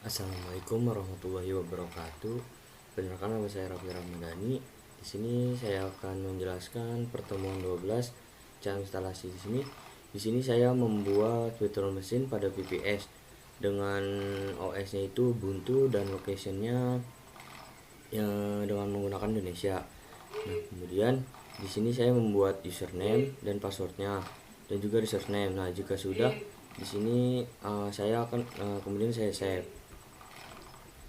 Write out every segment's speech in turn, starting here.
Assalamualaikum warahmatullahi wabarakatuh. Perkenalkan, nama saya Raffi Ramadhani. Di sini saya akan menjelaskan pertemuan 12 cara instalasi di sini. Di sini saya membuat virtual machine pada VPS dengan OS-nya itu Ubuntu dan location-nya yang dengan menggunakan Indonesia. Nah, kemudian di sini saya membuat username dan passwordnya dan juga resource name. Nah, jika sudah di sini saya akan kemudian saya save.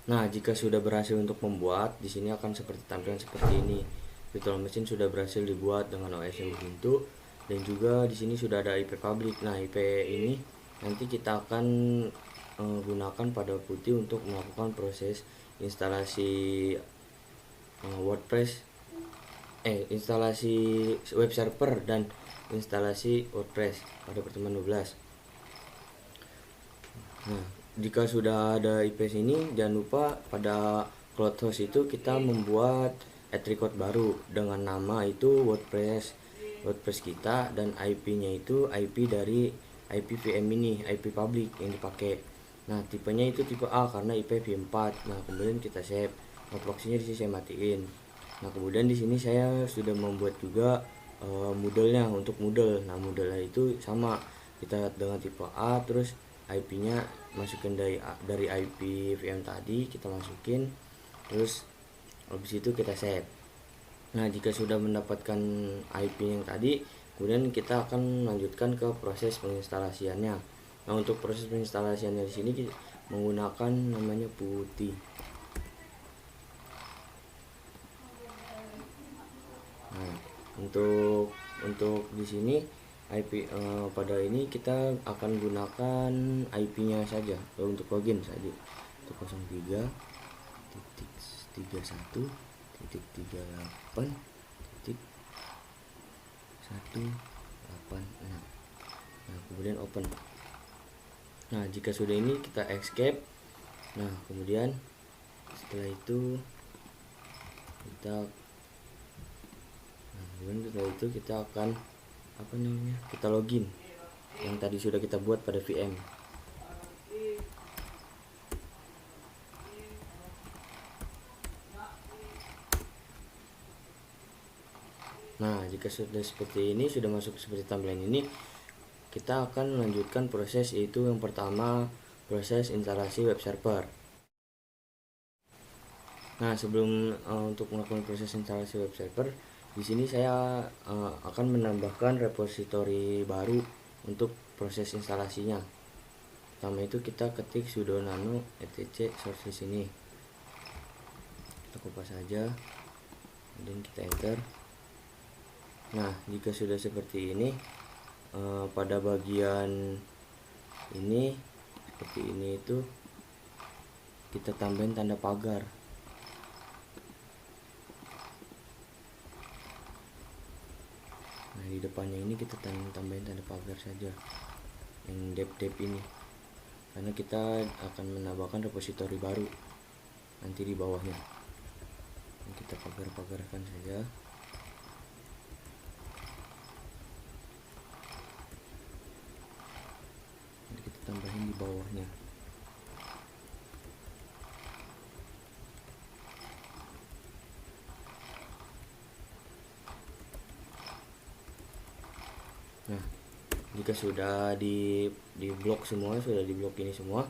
Nah, jika sudah berhasil untuk membuat, di sini akan seperti tampilan seperti ini. Virtual machine sudah berhasil dibuat dengan OS yang Ubuntu dan juga di sini sudah ada IP public. Nah, IP ini nanti kita akan gunakan pada putih untuk melakukan proses instalasi WordPress, instalasi web server dan instalasi WordPress pada pertemuan 12. Nah, jika sudah ada IP sini, jangan lupa pada CloudHost itu kita membuat record baru dengan nama itu WordPress kita, dan IP-nya itu IP dari IP VM ini, IP public yang dipakai. Nah, tipenya itu tipe A karena IP v4. Nah, kemudian kita save. Nah, proxy-nya di sini saya matiin. Nah, kemudian di sini saya sudah membuat juga Moodle-nya untuk Moodle. Nah, Moodle itu sama, kita dengan tipe A, terus IP-nya masukin dari IP VM tadi kita masukin, terus habis itu kita save. Nah, jika sudah mendapatkan IP yang tadi, kemudian kita akan lanjutkan ke proses penginstalasiannya. Nah, untuk proses penginstalasiannya di sini menggunakan namanya putih. Nah, untuk di sini IP pada ini kita akan gunakan IP-nya saja untuk login saja. 103.31.38.186. Nah, kemudian open. Nah, jika sudah ini kita escape. Nah, kemudian setelah itu kita akan kita login yang tadi sudah kita buat pada VM. Nah, jika sudah seperti ini, sudah masuk seperti tampilan ini, kita akan melanjutkan proses, yaitu yang pertama proses instalasi web server. Nah, sebelum untuk melakukan proses instalasi web server, di sini saya akan menambahkan repositori baru untuk proses instalasinya. Pertama itu kita ketik sudo nano etc source di sini. Kita kopas saja, kemudian kita enter. Nah, jika sudah seperti ini, pada bagian ini seperti ini itu kita tambahin tanda pagar. Nah, di depannya ini kita tambahin tanda pagar saja yang dep ini, karena kita akan menambahkan repositori baru nanti di bawahnya. Kita pagarkan saja. Nanti kita tambahin di bawahnya. Nah, jika sudah di blok semua, sudah di blok ini semua,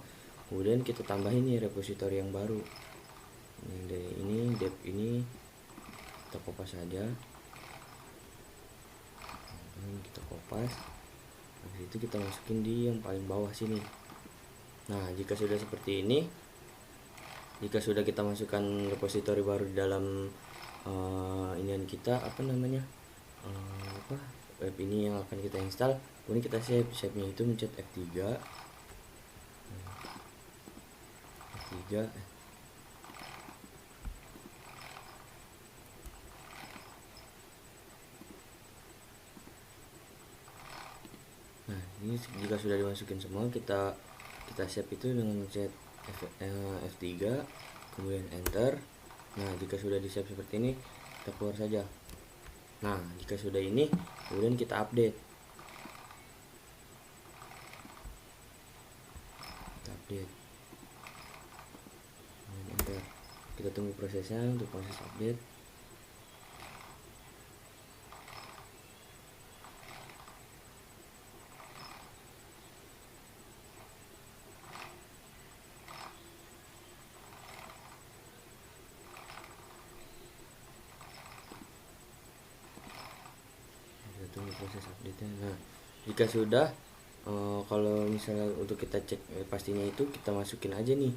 kemudian kita tambahin nih repositori yang baru. Ini dari ini dep ini kita kopas saja. Kita kopas. Habis itu kita masukin di yang paling bawah sini. Nah, jika sudah seperti ini, jika sudah kita masukkan repositori baru di dalam inian kita web ini yang akan kita install, kemudian kita save-nya itu mencet F3. Nah, ini jika sudah dimasukin semua, kita save itu dengan mencet F3, kemudian enter. Nah, jika sudah di save seperti ini, kita keluar saja. Nah, jika sudah ini, kemudian kita update. enter. Kita tunggu prosesnya untuk proses update. Kita tunggu proses update-nya. Nah, jika sudah, kalau misalnya untuk kita cek pastinya itu kita masukin aja nih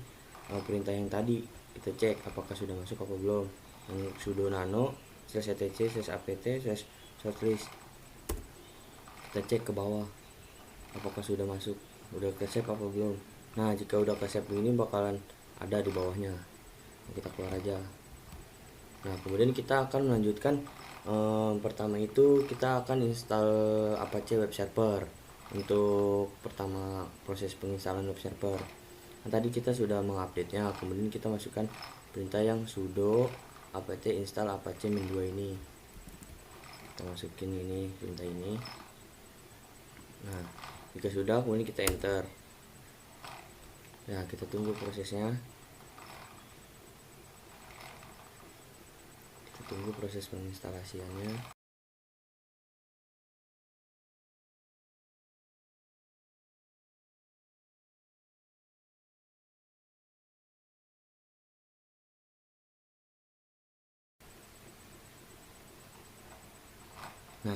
perintah yang tadi, kita cek apakah sudah masuk apa belum, yang sudo nano /etc/apt/shortlist. Kita cek ke bawah apakah sudah masuk, udah ke save apa belum. Nah, jika udah ke save ini bakalan ada di bawahnya. Kita keluar aja. Nah, kemudian kita akan melanjutkan. Pertama itu kita akan install Apache Web Server. Untuk pertama proses penginstalan web server, nah, tadi kita sudah mengupdate nya, kemudian kita masukkan perintah yang sudo apt install apache min2 ini. Kita masukin ini perintah ini. Nah, jika sudah, kemudian kita enter. Nah, kita tunggu prosesnya. Kita tunggu proses penginstalasiannya. Nah,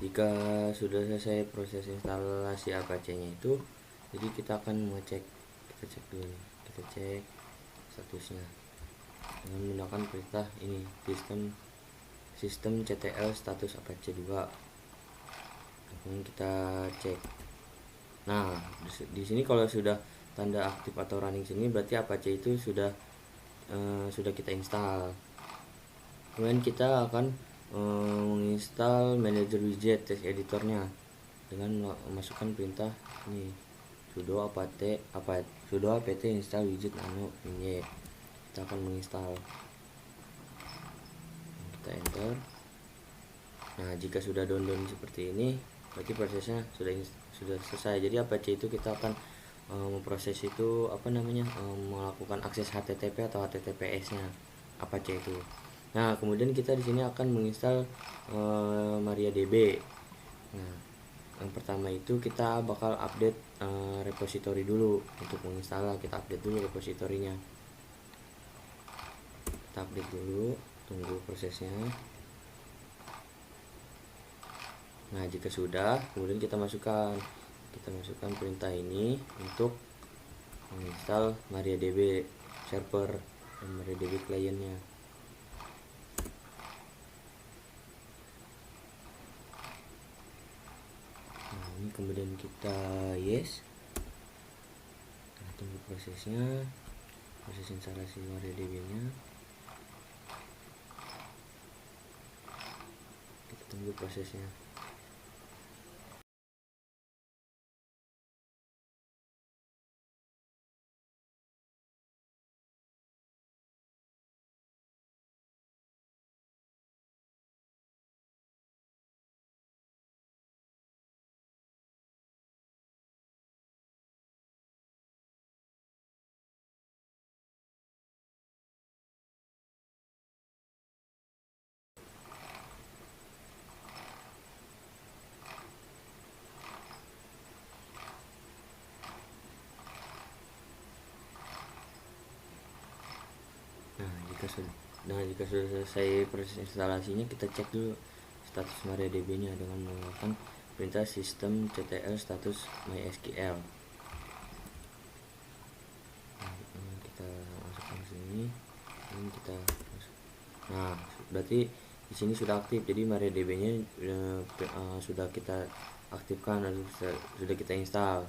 jika sudah selesai proses instalasi Apache-nya itu, jadi kita akan mengecek. Kita cek dulu, kita cek statusnya dengan menggunakan perintah ini, sistem ctl status Apache 2. Kemudian kita cek. Nah, di sini kalau sudah tanda aktif atau running sini berarti Apache itu sudah kita install. Kemudian kita akan menginstal manager widget text editornya dengan memasukkan perintah ini sudo apt install widget nano min. Kita akan menginstal. Kita enter. Nah, jika sudah download seperti ini berarti prosesnya sudah selesai. Jadi Apache itu kita akan memproses itu melakukan akses HTTP atau HTTPS nya Apache itu. Nah, kemudian kita di sini akan menginstal MariaDB. Nah, yang pertama itu kita bakal update repository dulu. Untuk menginstal kita update dulu repositorinya. Kita update dulu, tunggu prosesnya. Nah, jika sudah, kemudian kita masukkan perintah ini untuk menginstal MariaDB server dan MariaDB kliennya. Nah, ini kemudian kita yes. Nah, tunggu prosesnya, proses instalasi MariaDB-nya. Kita tunggu prosesnya. Jika sudah selesai proses instalasinya, kita cek dulu status MariaDB-nya dengan menggunakan perintah sistem ctl status mysql. Nah, kita masukkan sini, ini kita masuk. Nah, berarti di sini sudah aktif. Jadi MariaDB-nya sudah kita aktifkan dan sudah kita install.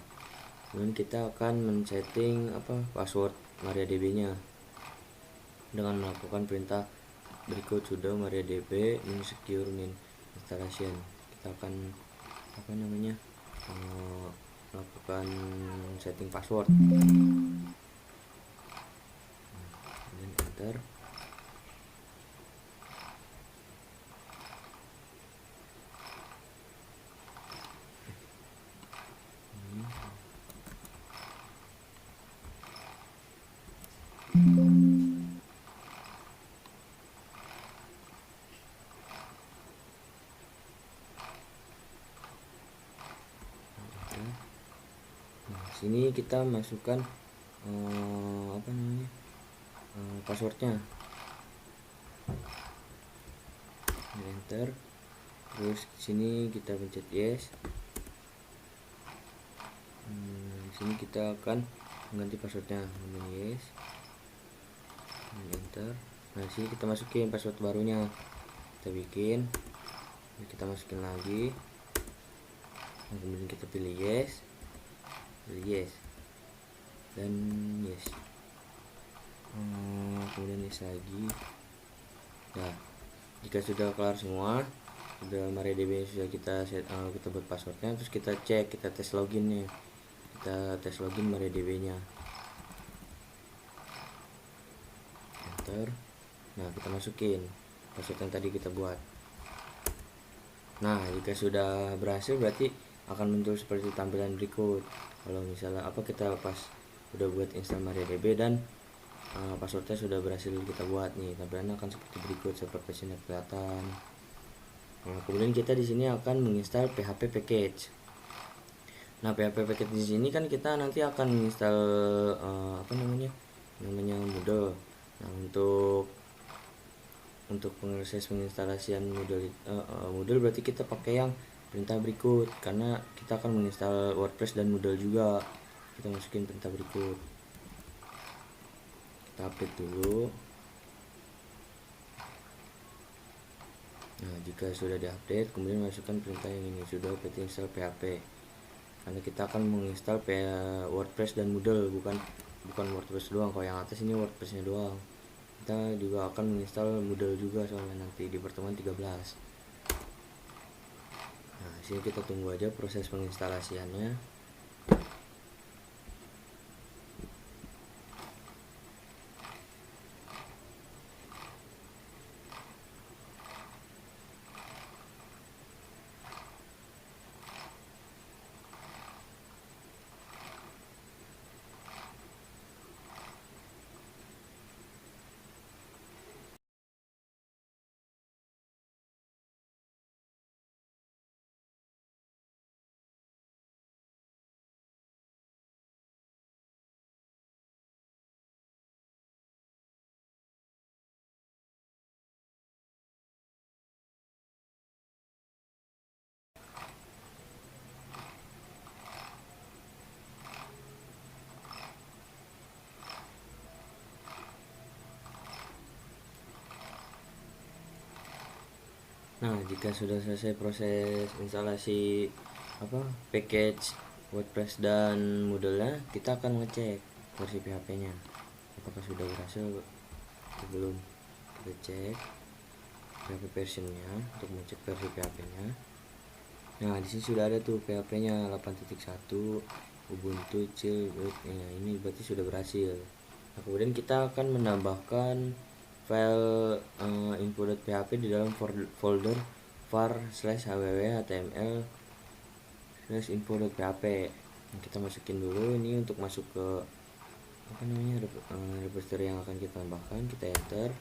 Kemudian kita akan men-setting password MariaDB-nya dengan melakukan perintah berikut sudo mariadb secure min installation. Kita akan melakukan setting password. Kemudian enter. sini kita masukkan passwordnya, enter. Terus sini kita pencet yes. Di sini kita akan mengganti passwordnya, yes, enter. Nah sini kita masukin password barunya, kita bikin, kita masukin lagi. Nah, kemudian kita pilih yes, dan yes. Kemudian yes lagi. Nah jika sudah kelar semua, sudah MariaDB sudah kita kita buat passwordnya, terus kita cek, kita tes loginnya, kita tes login MariaDB nya, enter. Nah kita masukin password yang tadi kita buat. Nah jika sudah berhasil, berarti akan muncul seperti tampilan berikut. Kalau misalnya kita pas udah buat install MariaDB dan passwordnya sudah berhasil kita buat nih, tampilannya akan seperti berikut, seperti sini kelihatan. Nah, kemudian kita di sini akan menginstal PHP package. Nah PHP package di sini kan kita nanti akan menginstal namanya Moodle. Nah untuk proses penginstalasian Moodle berarti kita pakai yang perintah berikut, karena kita akan menginstal WordPress dan Moodle juga. Kita masukin perintah berikut, kita update dulu. Nah jika sudah diupdate, kemudian masukkan perintah yang ini, sudah apt install PHP, karena kita akan menginstal WordPress dan Moodle, bukan WordPress doang. Kalau yang atas ini WordPressnya doang, kita juga akan menginstal Moodle juga soalnya nanti di pertemuan 13. Nah sini kita tunggu aja proses penginstalasiannya. Nah jika sudah selesai proses instalasi package WordPress dan Moodle-nya, kita akan ngecek versi PHP-nya apakah sudah berhasil atau belum. Kita cek PHP versionnya untuk mengecek versi PHP-nya. Nah di sini sudah ada tuh PHP-nya 8.1 Ubuntu chill. Nah, ini berarti sudah berhasil. Nah, kemudian kita akan menambahkan file info.php di dalam folder var/hww/html/info.php. Nah, kita masukin dulu ini untuk masuk ke repository yang akan kita tambahkan. Kita enter.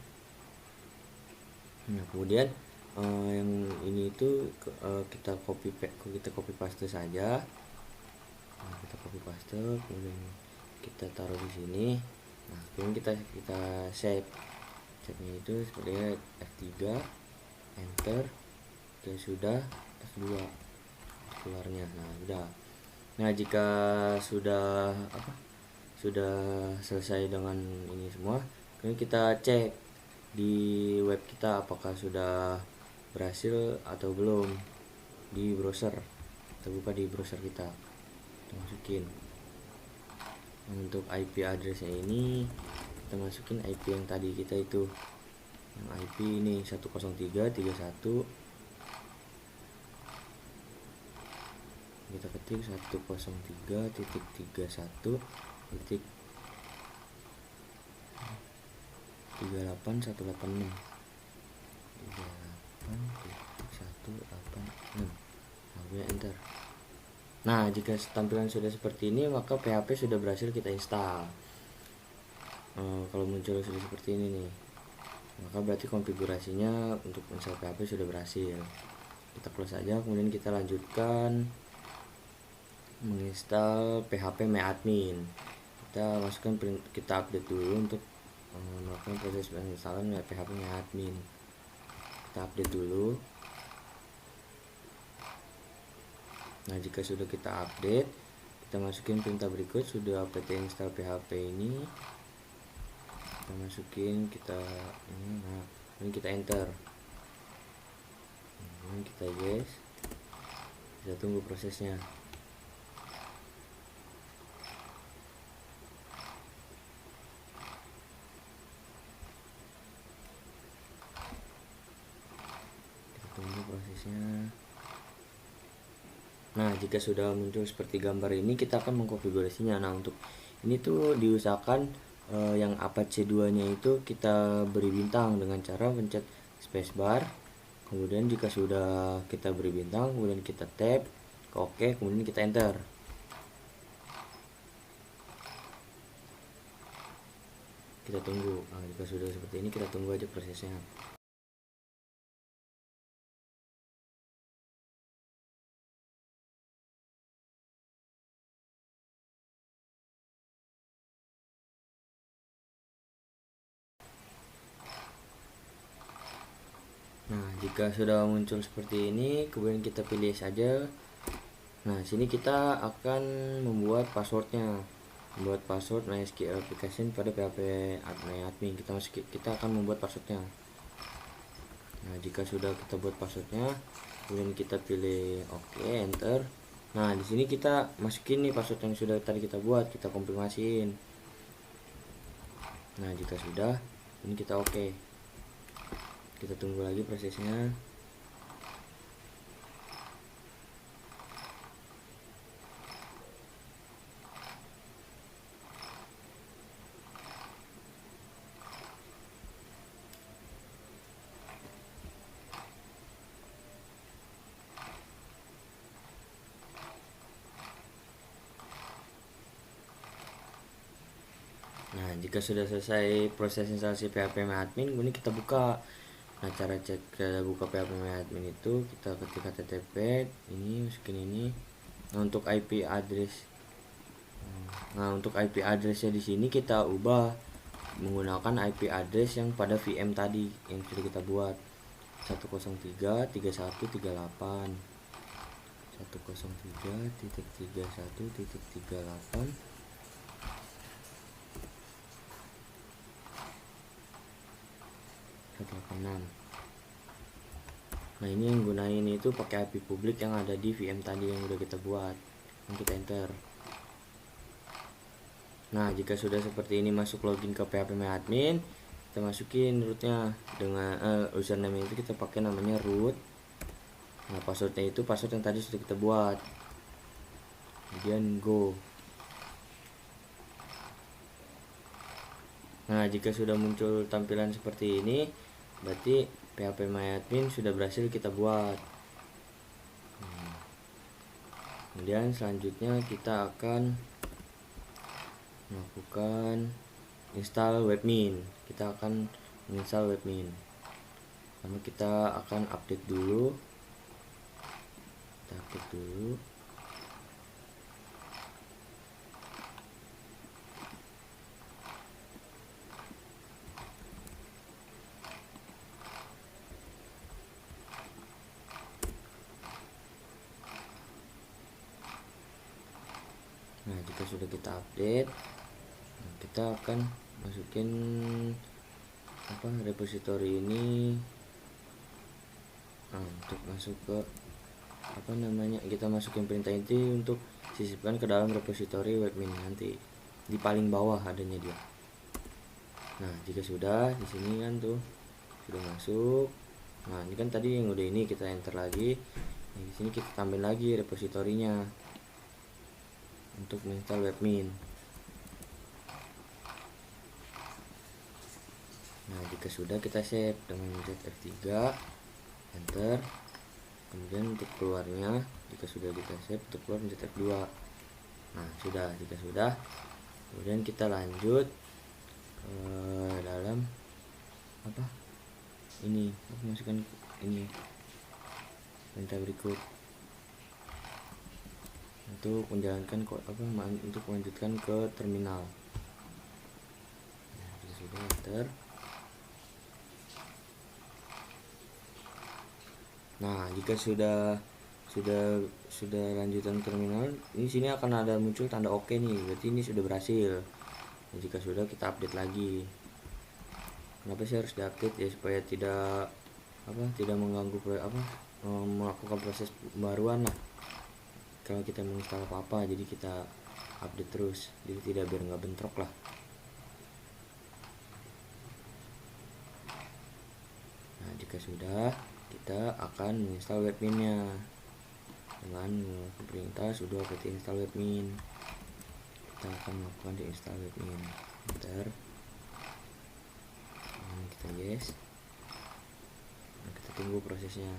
Nah kemudian yang ini itu kita copy paste saja. Nah, kita copy paste, kemudian kita taruh di sini. Nah kemudian kita save nya itu seperti F3, enter. Oke, sudah F2 keluarnya. Nah udah. Nah jika sudah selesai dengan ini semua, kemudian kita cek di web kita apakah sudah berhasil atau belum di browser. Kita buka di browser kita masukin. Nah, untuk IP addressnya ini kita masukin IP yang tadi kita itu, yang IP ini 103.31. Kita ketik 103.31.38.186. Nah, enter. Nah jika tampilan sudah seperti ini, maka PHP sudah berhasil kita install. Kalau muncul sudah seperti ini nih, maka berarti konfigurasinya untuk install PHP sudah berhasil. Kita close aja, kemudian kita lanjutkan menginstal PHP MyAdmin. Kita update dulu untuk melakukan proses penginstalan PHP MyAdmin. Kita update dulu. Nah, jika sudah kita update, kita masukin perintah berikut. Sudah apt install PHP ini, kita masukin ini kita enter, ini kita yes, kita tunggu prosesnya. Nah, jika sudah muncul seperti gambar ini, kita akan mengkonfigurasinya. Nah, untuk ini tuh diusahakan yang Apache 2 nya itu kita beri bintang dengan cara pencet spacebar. Kemudian jika sudah kita beri bintang, kemudian kita tap ke OK, kemudian kita enter. Kita tunggu. Nah, jika sudah seperti ini, kita tunggu aja prosesnya. Nah, jika sudah muncul seperti ini, kemudian kita pilih saja. Nah, sini kita akan membuat passwordnya, membuat password MySQL application pada PHP MyAdmin. Kita akan membuat passwordnya. Nah, jika sudah kita buat passwordnya, kemudian kita pilih OK, enter. Nah, di sini kita masukin nih password yang sudah tadi kita buat, kita konfirmasiin. Nah, jika sudah, ini kita OK. Kita tunggu lagi prosesnya. Nah, jika sudah selesai proses instalasi PHP MyAdmin, kemudian kita buka. Nah, cara buka PHP MyAdmin itu kita ketik http ini, masukin ini. Nah, untuk IP address. Nah, untuk IP addressnya di sini kita ubah menggunakan IP address yang pada VM tadi yang sudah kita buat, 103.31.38 103.31.38 186. Nah, ini yang gunain itu pakai IP publik yang ada di VM tadi yang udah kita buat. Dan kita enter. Nah, jika sudah seperti ini masuk login ke PHP MyAdmin, kita masukin rootnya dengan username itu kita pakai namanya root. Nah, passwordnya itu password yang tadi sudah kita buat. Kemudian go. Nah, jika sudah muncul tampilan seperti ini, berarti PHP MyAdmin sudah berhasil kita buat. Kemudian selanjutnya kita akan melakukan install webmin. Kita akan menginstal webmin. Pertama kita akan update dulu. Kita update dulu. Nah, jika sudah kita update, kita akan masukin repository ini. Nah, untuk masuk ke kita masukin perintah inti untuk sisipkan ke dalam repository webmin, nanti di paling bawah adanya dia. Nah, jika sudah di sini kan tuh sudah masuk. Nah, ini kan tadi yang udah ini kita enter lagi. Nah, di sini kita tambahin lagi repositorinya untuk menginstal webmin. Nah, jika sudah kita save dengan F3, enter. Kemudian untuk keluarnya, jika sudah kita save, untuk keluar pencet F2. Nah, jika sudah, kemudian kita lanjut ke dalam ini, masukkan ini perintah berikut. untuk menjalankan untuk melanjutkan ke terminal. Sudah enter. Nah, jika sudah lanjutan terminal, ini sini akan ada muncul tanda oke nih, berarti ini sudah berhasil. Nah, jika sudah, kita update lagi. Kenapa sih harus diupdate ya, supaya tidak mengganggu melakukan proses pembaruan lah. Kalau kita menginstal apa-apa, jadi kita update terus, jadi tidak biar nggak bentrok lah. Nah, jika sudah, kita akan menginstal webminnya dengan perintah sudo apt install webmin. Kita akan melakukan diinstal webmin. Enter. Kita yes. Nah, kita tunggu prosesnya.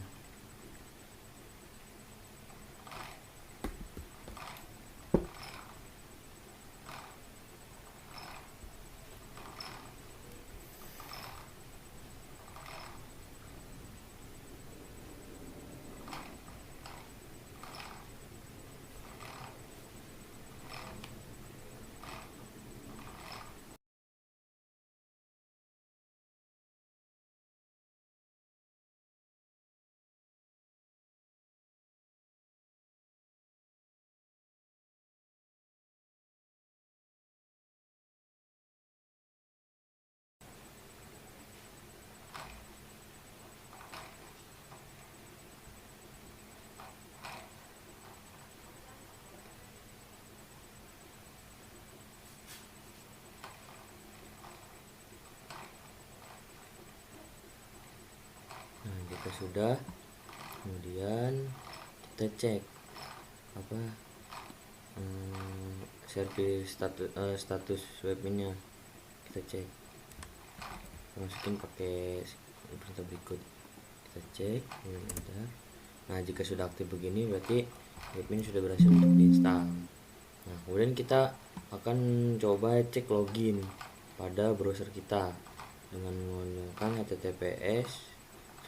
Nah, jika sudah, kemudian kita cek service status webminnya. Kita cek, masukin pakai perintah berikut. Kita cek, bentar. Nah, jika sudah aktif begini, berarti webmin sudah berhasil untuk diinstal. Nah, kemudian kita akan coba cek login pada browser kita dengan menggunakan https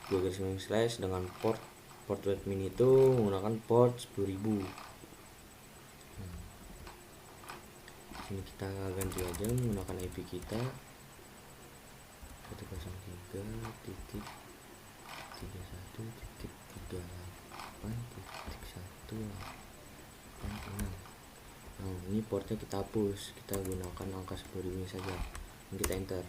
dengan port webmin itu menggunakan port 10.000. Sini kita ganti aja menggunakan IP kita 103.31.38.1. Nah, ini portnya kita hapus, kita gunakan angka 10.000 ini saja. Dan kita enter.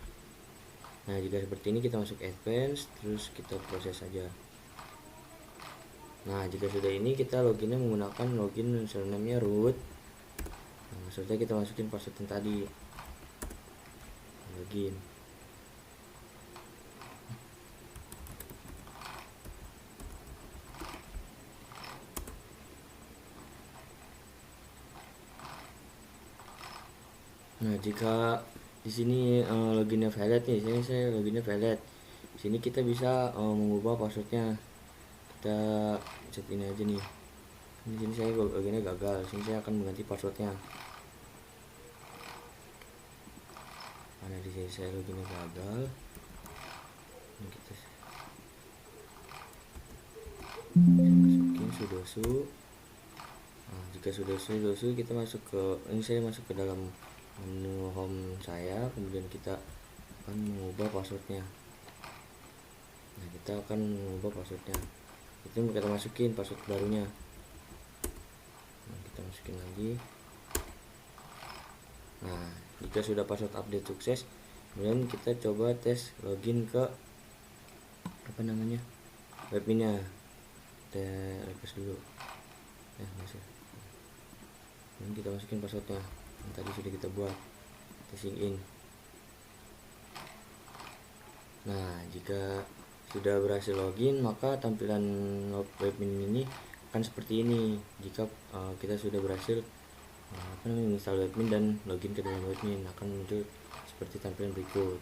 Nah, jika seperti ini kita masuk advance, terus kita proses saja. Nah, jika sudah ini kita loginnya menggunakan login username-nya root. Nah, maksudnya kita masukin password yang tadi. Login. Nah, jika di sini loginnya valid nih, sini saya loginnya valid. Di sini kita bisa mengubah passwordnya. Kita set ini aja nih. Di sini saya loginnya gagal. Sini saya akan mengganti passwordnya. Mana di sini saya loginnya gagal. Ini kita masukin sudosu. Nah, jika sudosu kita masuk ke ini, saya masuk ke dalam menu home saya, kemudian kita akan mengubah passwordnya. Nah, kita akan mengubah passwordnya, itu kita masukin password barunya. Nah, kita masukin lagi. Nah, jika sudah password update sukses, kemudian kita coba tes login ke webminnya. Kita refresh dulu masih. Dan kita masukin passwordnya yang tadi sudah kita buat, kita sign in. Nah, jika sudah berhasil login, maka tampilan webmin ini akan seperti ini. Jika kita sudah berhasil install webmin dan login ke dalam webmin, akan muncul seperti tampilan berikut.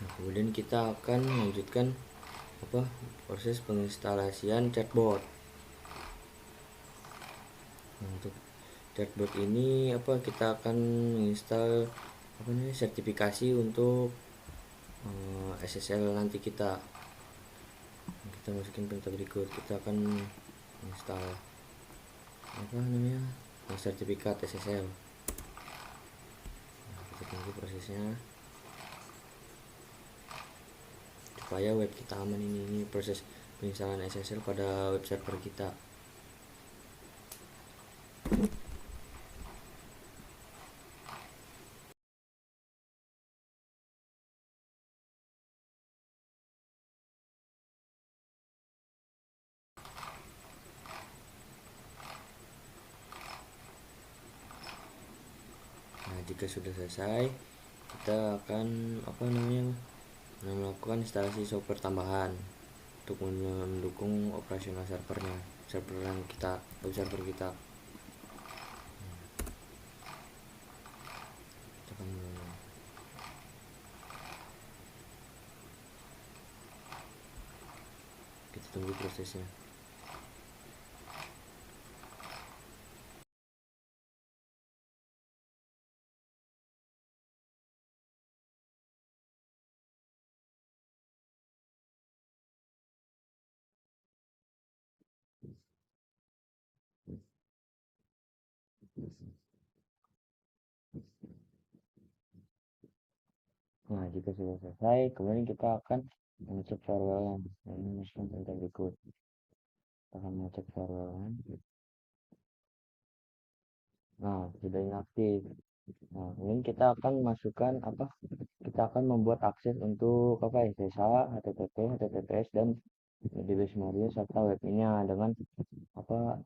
Nah, kemudian kita akan melanjutkan proses penginstalasian chatbot. Nah, untuk chatbot ini kita akan menginstal sertifikasi untuk SSL nanti kita masukin perintah berikut. Kita akan install apa namanya sertifikat SSL. Nah, kita tunggu prosesnya supaya web kita aman. Ini proses penginstalan SSL pada web server kita. Nah, jika sudah selesai, kita akan apa namanya melakukan instalasi software tambahan untuk mendukung operasional servernya, server yang kita, web server kita. Kita akan kita tunggu prosesnya. Nah, jika sudah selesai, kemudian kita akan mengecek firewall. Nah, ini masukkan perintah berikut. Kita akan mengecek firewall. Nah, sudah inaktif. Nah, kemudian kita akan masukkan apa? Kita akan membuat akses untuk apa? SSH, HTTP, HTTPS dan DB Maria serta webnya dengan apa?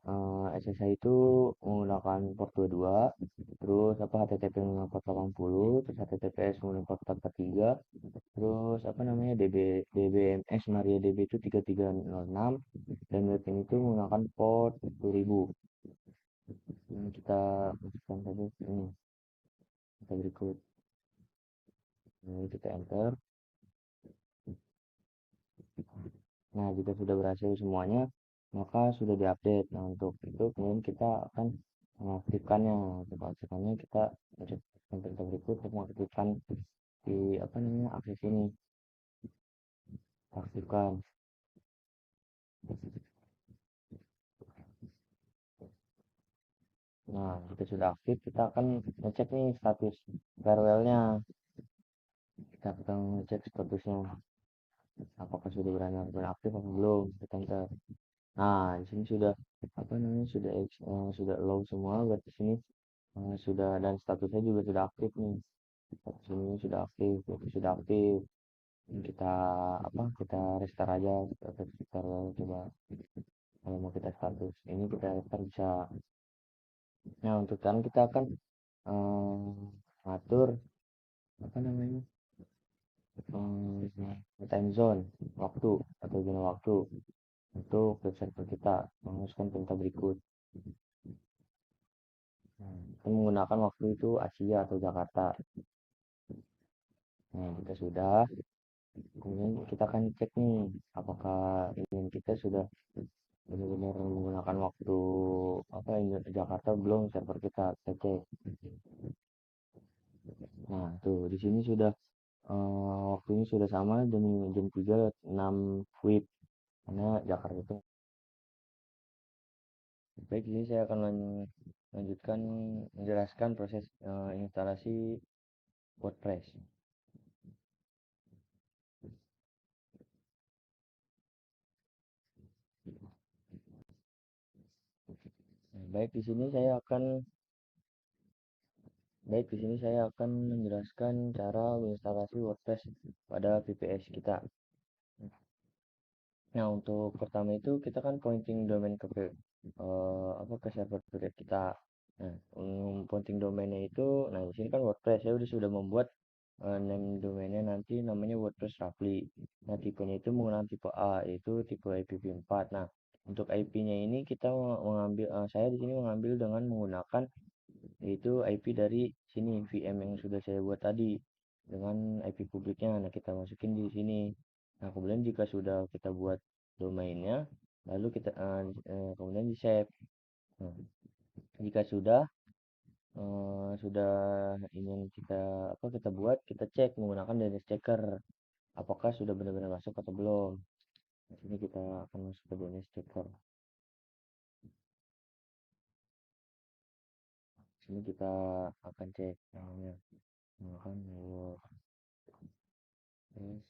SSH itu menggunakan port 22, terus apa HTTP menggunakan port 80, terus HTTPS menggunakan port 443, terus apa namanya DBMS MariaDB itu 3306 dan webnya itu menggunakan port 10.000. Ini kita masukkan saja ini kita berikut. Ini kita enter. Nah, jika sudah berhasil semuanya, maka sudah diupdate. Nah, untuk itu kemudian kita akan mengaktifkannya. Untuk mengaktifkannya kita mencet perintah berikut untuk mengaktifkan di apa namanya akses ini. Aktifkan. Nah, jika sudah aktif, kita akan ngecek nih status farewell-nya. Kita akan ngecek statusnya. Apakah sudah beraktif atau belum? Kita enter. Nah, di sini sudah apa namanya sudah allow semua. Berarti sini sudah dan statusnya juga sudah aktif nih. Status ini sudah aktif, itu sudah aktif. Ini kita apa? Kita restart aja. Kita restart coba. Kalau mau kita status ini kita restart bisa. Nah, untuk sekarang kita akan atur apa namanya time zone waktu atau zona waktu untuk web server kita menggunakan perintah berikut. Kita menggunakan waktu itu Asia atau Jakarta. Nah, kita sudah, kemudian kita akan cek nih apakah ingin kita sudah benar-benar menggunakan waktu apa Jakarta belum server kita cek. Nah, tuh di sini sudah waktunya sudah sama jam jam 3.06 WIB karena Jakarta itu. Baik, ini saya akan lanjutkan menjelaskan proses instalasi WordPress. Nah, di sini saya akan menjelaskan cara menginstalasi WordPress pada VPS kita. Nah, untuk pertama itu kita kan pointing domain ke apa ke server VPS kita. Nah, pointing domainnya itu, nah di sini kan WordPress saya sudah membuat name domainnya nanti namanya WordPress Roughly. Nah, tipenya itu menggunakan tipe A, yaitu tipe IPv4. Nah, untuk IP-nya ini kita mengambil, saya di sini mengambil dengan menggunakan yaitu IP dari sini VM yang sudah saya buat tadi dengan IP publiknya. Nah, kita masukin di sini. Nah, kemudian jika sudah kita buat domainnya, lalu kita kemudian di save. Nah, jika sudah ingin kita apa kita buat, kita cek menggunakan DNS checker apakah sudah benar-benar masuk atau belum. Nah, sini kita akan masuk ke DNS checker. sini kita akan cek namanya, menggunakan WordPress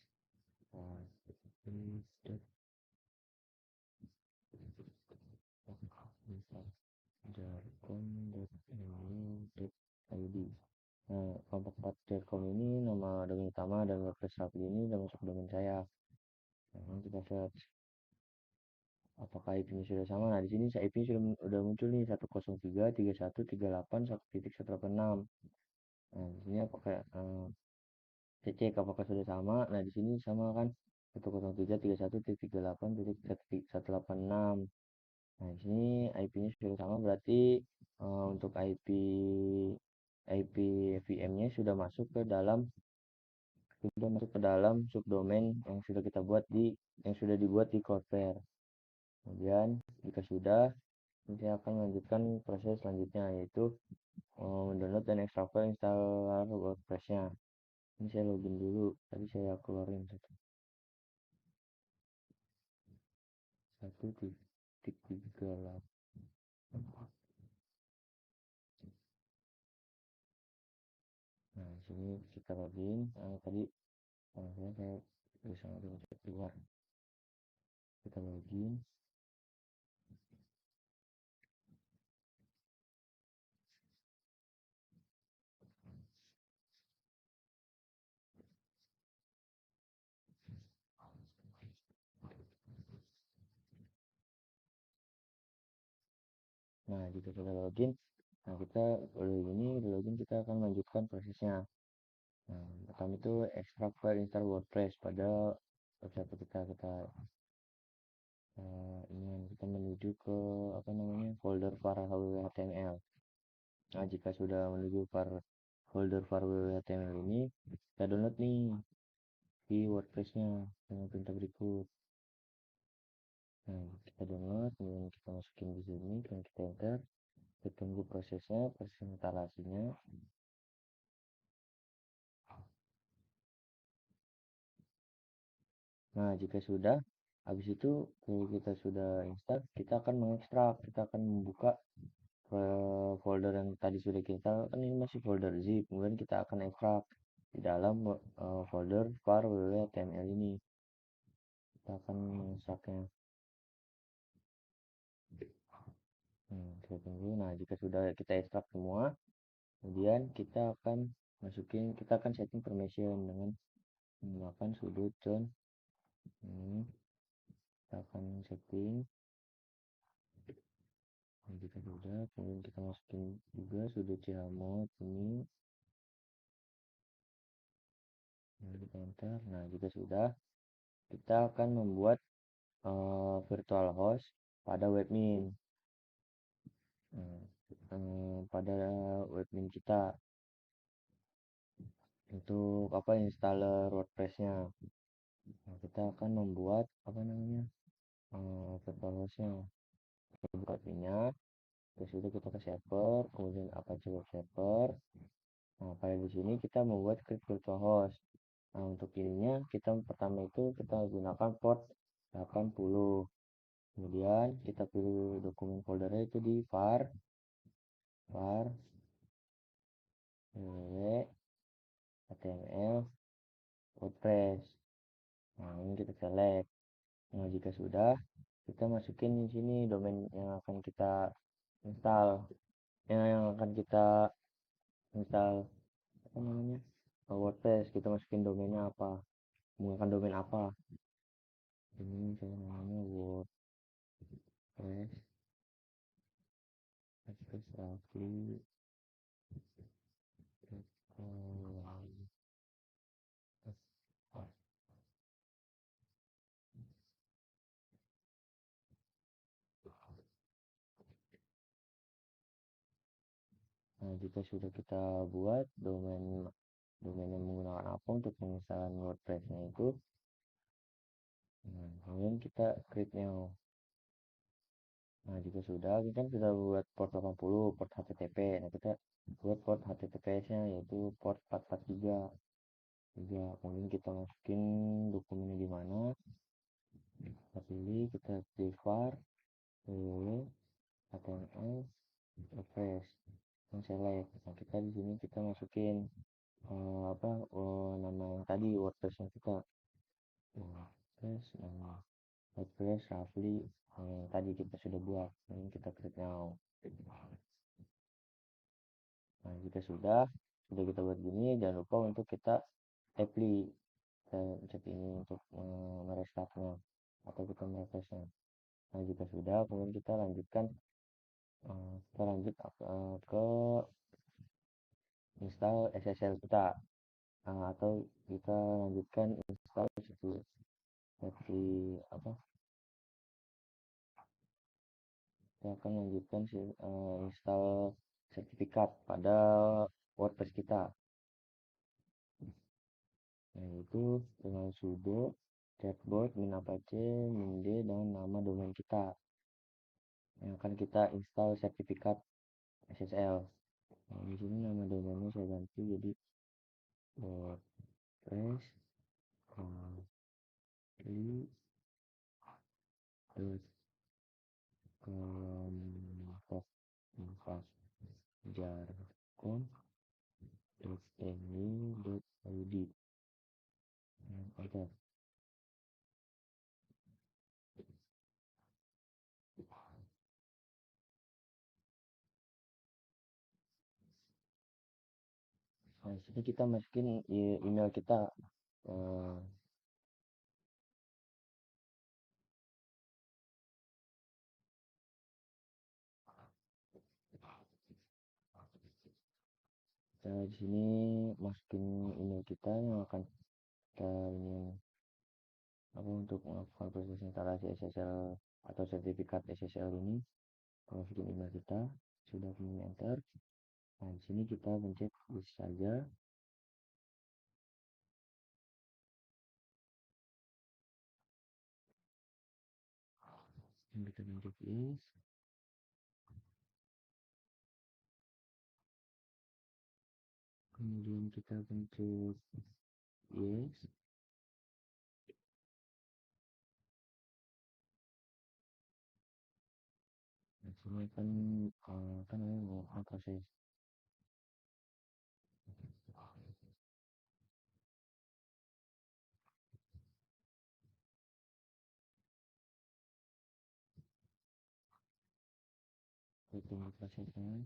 jargon.id. Nah, kelompok.com ini nama domain utama dan WordPress Rapid ini udah masuk domain saya. Nah, kita search apakah IP-nya sudah sama. Nah, di sini IP sudah muncul nih 103.31.38.1.186. Nah, di sini apakah saya cek apakah sudah sama. Nah, di sini sama kan, 103.31.38.186. Nah, di sini IP-nya sudah sama, berarti untuk IP VM-nya sudah masuk ke dalam subdomain yang sudah dibuat di Cloudflare. Kemudian jika sudah, saya akan melanjutkan proses selanjutnya, yaitu mendownload dan ekstrak file installer WordPress-nya. Ini saya login dulu, tadi saya keluarin satu titik tiga delapan. Nah, di sini kita login. Tadi saya bisa cek keluar. Kita login. Nah, jika sudah login, nah kita login, kita akan lanjutkan prosesnya. Nah, pertama itu ekstrak file install WordPress pada website kita menuju ke folder var HTML. Nah, jika sudah menuju folder var HTML ini, kita download nih di WordPress-nya dengan perintah berikut. Nah, kita download, kemudian kita masukin di sini, kemudian kita enter. Kita tunggu proses instalasinya. Nah, jika sudah, habis itu kita sudah install, kita akan mengekstrak, kita akan membuka folder yang tadi sudah kita, kan ini masih folder zip, kemudian kita akan ekstrak di dalam folder var www.html ini. Kita akan mengekstraknya. Kita tunggu. Nah, jika sudah kita ekstrak semua, kemudian kita akan setting permission dengan menggunakan sudut zone ini. Kita akan setting. Nah, jika sudah, kemudian kita masukin juga sudut chmod ini. Nah, kita enter. Nah, jika sudah, kita akan membuat virtual host pada webmin. Pada webmin kita untuk installer WordPress-nya. Nah, kita akan membuat virtual host-nya. Kita buka pinnya, terus itu kita ke server, kemudian Apache Web Server. Nah, pada di sini kita membuat script virtual host. Nah, untuk ininya kita pertama itu kita gunakan port 80. Kemudian kita pilih dokumen foldernya itu di var www.html WordPress. Nah, ini kita select. Nah, jika sudah, kita masukin di sini domain yang akan kita install, yang akan kita install WordPress. Kita masukin domainnya apa, menggunakan domain apa. Ini saya namanya WordPress Rapid. Nah, jika sudah kita buat domain yang menggunakan apa untuk penginstalan WordPress-nya itu, nah, kemudian kita create new. Nah, jika sudah, kita kan sudah buat port 80, port HTTP. Nah, kita buat port HTTPS-nya yaitu port 443. Kemudian kita masukin dokumennya di mana. Kita pilih, kita var www.html WordPress. yang select. Nah, kita di sini kita masukin nama yang tadi WordPress-nya kita. WordPress, nama WordPress Rafli yang tadi kita sudah buat. Ini kita create now. Nah, jika sudah kita buat gini, jangan lupa untuk kita apply. Kita cek ini untuk merestartnya atau kita merefreshnya. Nah, jika sudah, kemudian kita lanjutkan, kita lanjut ke install SSL kita. Atau kita lanjutkan install seperti apa? Kita akan lanjutkan install sertifikat pada WordPress kita. Yaitu dengan sudo chatbot min apache min d dan nama domain kita yang akan kita install sertifikat SSL. Nah, di sini nama domainnya saya ganti jadi WordPress kelompok jargon.ni.id. Oke. Nah, di sini kita masukin email kita. Eh, Kita di sini masukin email kita yang akan kita ini apa untuk melakukan proses instalasi SSL atau sertifikat SSL ini. Masukin email kita, sudah kemudian enter. Nah, di sini kita pencet yes saja. Kita pencet yes. Kemudian kita pencet yes. Nah, sini kan mau proses tunggu prosesnya.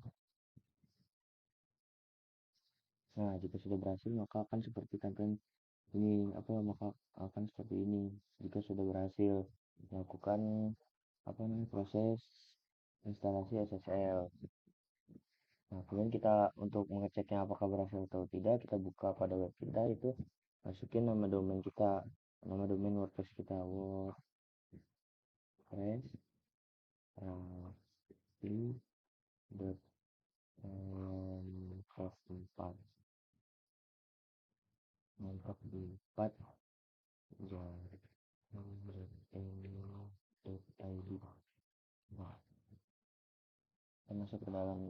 Nah, jika sudah berhasil maka akan seperti tampilan ini maka akan seperti ini jika sudah berhasil melakukan proses instalasi SSL. Nah, kemudian kita untuk mengeceknya apakah berhasil atau tidak, kita buka pada web kita, itu masukin nama domain kita, nama domain WordPress kita, WordPress dot 4 4 jargon.id. Nah, kita masuk ke dalam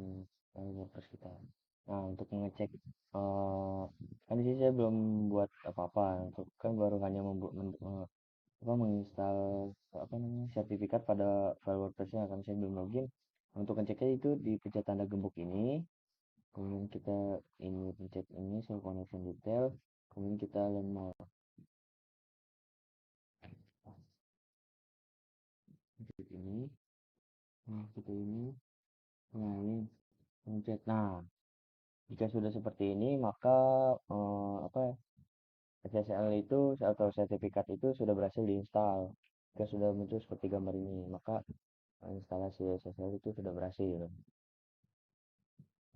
WordPress kita. Nah, untuk mengecek kan di sini saya belum buat apa-apa, untuk kan baru hanya menginstal sertifikat pada file WordPress-nya, kan saya belum login. Untuk ngeceknya itu dipencet tanda gembok ini, kemudian kita pencet ini show connection detail, kemudian kita learn more. Pencet ini, kita ini, nah ini pencet. Nah, jika sudah seperti ini maka SSL itu atau sertifikat itu sudah berhasil diinstal. Jika sudah muncul seperti gambar ini, maka instalasi SSL itu sudah berhasil.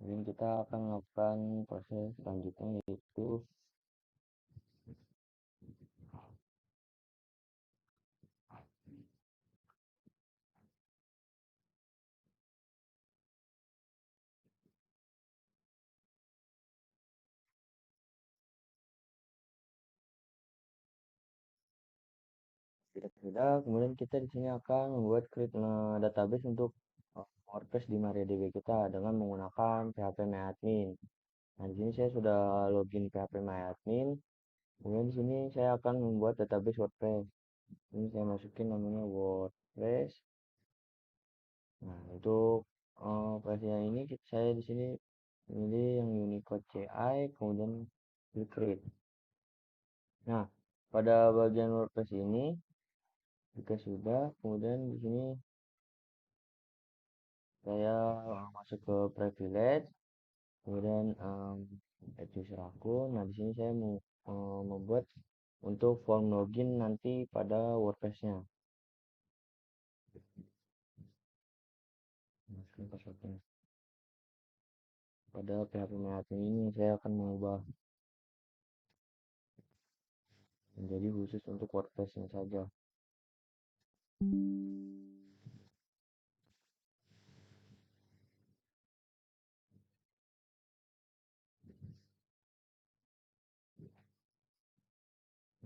Kemudian kita akan melakukan proses selanjutnya, yaitu sudah, kemudian kita di sini akan membuat create database untuk WordPress di MariaDB kita dengan menggunakan php-myadmin. Nah, di sini saya sudah login php-myadmin. Kemudian di sini saya akan membuat database WordPress. Ini saya masukin namanya WordPress. Nah, untuk versinya ini saya di sini pilih yang Unicode CI, kemudian Filtrate. Nah, pada bagian WordPress ini jika sudah, kemudian di sini saya masuk ke privilege, kemudian add user akun. Nah, di sini saya mau membuat untuk form login nanti pada WordPress-nya. Masukkan passwordnya. Pada PHP admin ini saya akan mengubah menjadi khusus untuk WordPress-nya saja.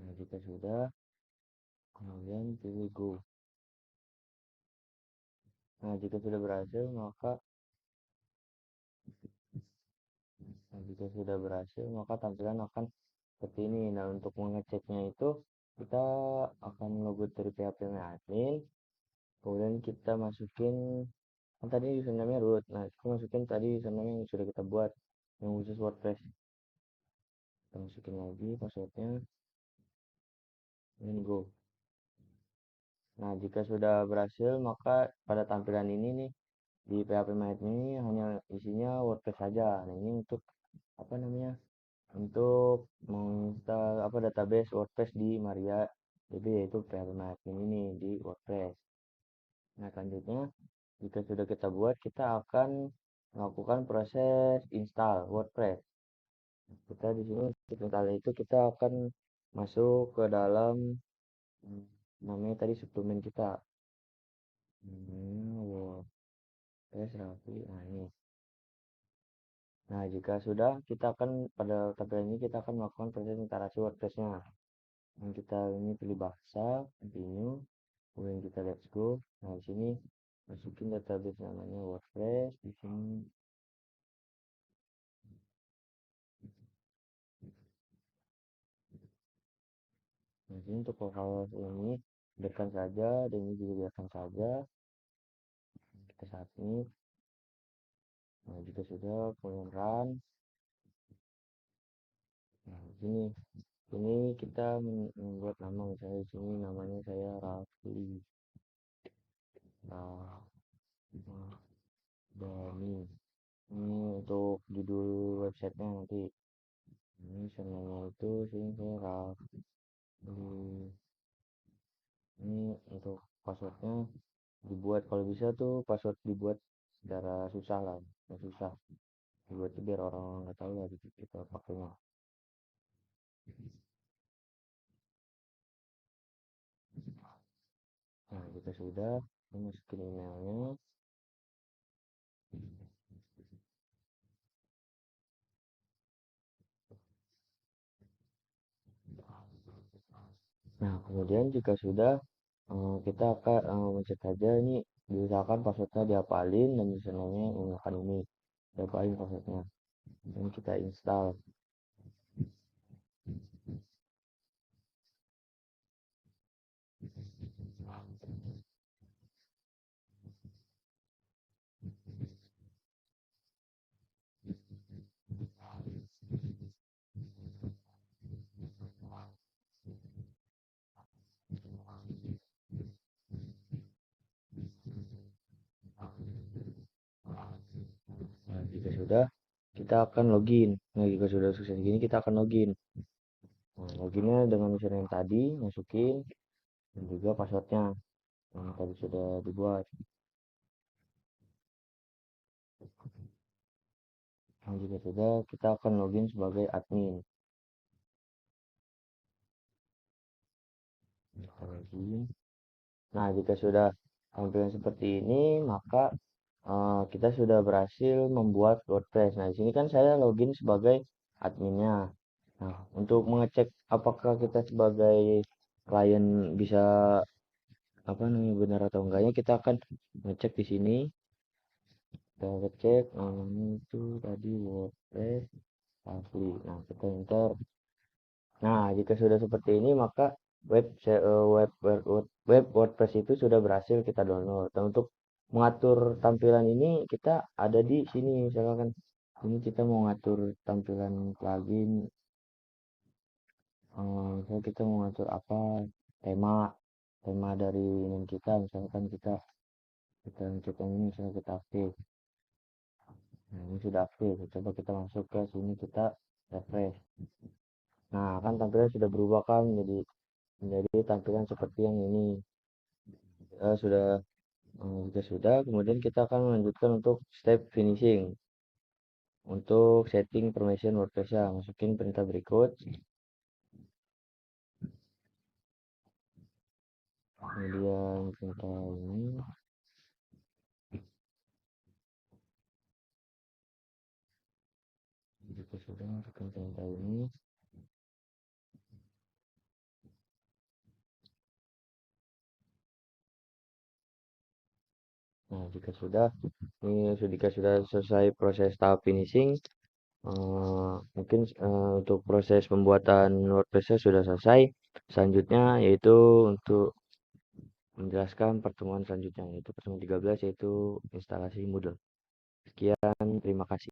Nah, jika sudah, kemudian pilih go. Nah, jika sudah berhasil, maka tampilan akan seperti ini. Nah, untuk mengeceknya itu kita akan logout dari PHP admin, kemudian kita masukin kan tadi username root. Nah, kita masukin tadi username yang sudah kita buat yang khusus WordPress. Kita masukin lagi passwordnya dan go. Nah, jika sudah berhasil, maka pada tampilan ini nih di PHP admin ini hanya isinya WordPress saja. Nah, ini untuk apa namanya? Untuk menginstal database WordPress di MariaDB, yaitu PHP admin ini di WordPress. Nah, selanjutnya jika sudah kita buat, kita akan melakukan proses install WordPress. Kita di sini untuk install itu kita akan masuk ke dalam namanya tadi suplemen kita. WordPress Raffi. Nah, ini. Nah, jika sudah, kita akan pada tampilan ini kita akan melakukan proses instalasi WordPress-nya. Yang kita ini pilih bahasa, continue, kemudian kita let's go. Nah, di sini masukin database namanya WordPress di sini. Nah, ini untuk hal ini biarkan saja, dan ini juga biarkan saja. Kita submit. Nah, jika sudah, kemudian run. Nah, di sini kita membuat nama, misalnya di sini namanya saya Rafli. Dani. Ini untuk judul websitenya nanti. Ini channelnya itu sini saya Rafli. Ini untuk passwordnya dibuat, kalau bisa tuh password dibuat secara susah lah, susah dibuat biar orang nggak tahu lah gitu kita pakainya. Nah, jika sudah, masukin emailnya. Nah, kemudian jika sudah, kita akan mencet aja ini, misalkan passwordnya dihafalin dan username menggunakan ini, dihafalin passwordnya, dan kita install. Nah, jika sudah, kita akan login. Nah, jika sudah sukses gini, kita akan login. Nah, loginnya dengan username tadi, masukin, dan juga passwordnya yang tadi sudah dibuat. Nah, jika sudah, kita akan login sebagai admin. Kita login. Nah, jika sudah tampilan seperti ini, maka kita sudah berhasil membuat WordPress. Nah, di sini kan saya login sebagai adminnya. Nah, untuk mengecek apakah kita sebagai klien bisa apa namanya benar atau enggaknya, kita akan ngecek di sini. Kita ngecek namanya itu tadi WordPress asli. Nah, kita enter. Nah, jika sudah seperti ini, maka web WordPress itu sudah berhasil kita download. Nah, untuk mengatur tampilan ini kita ada di sini, misalkan ini kita mau ngatur tampilan plugin, misalnya kita mau ngatur apa, tema tema dari ini kita, misalkan kita kita untuk yang ini misalnya kita aktif. Nah, ini sudah aktif, coba kita masuk ke sini, kita refresh. Nah, kan tampilan sudah berubah kan menjadi tampilan seperti yang ini. Sudah jika sudah, kemudian kita akan melanjutkan untuk step finishing. Untuk setting permission WordPress-nya, masukin perintah berikut. Kemudian perintah ini, jika sudah masukkan perintah ini. Nah, jika sudah selesai proses tahap finishing, mungkin untuk proses pembuatan WordPress-nya sudah selesai. Selanjutnya yaitu untuk menjelaskan pertemuan selanjutnya, yaitu pertemuan 13, yaitu instalasi Moodle. Sekian, terima kasih.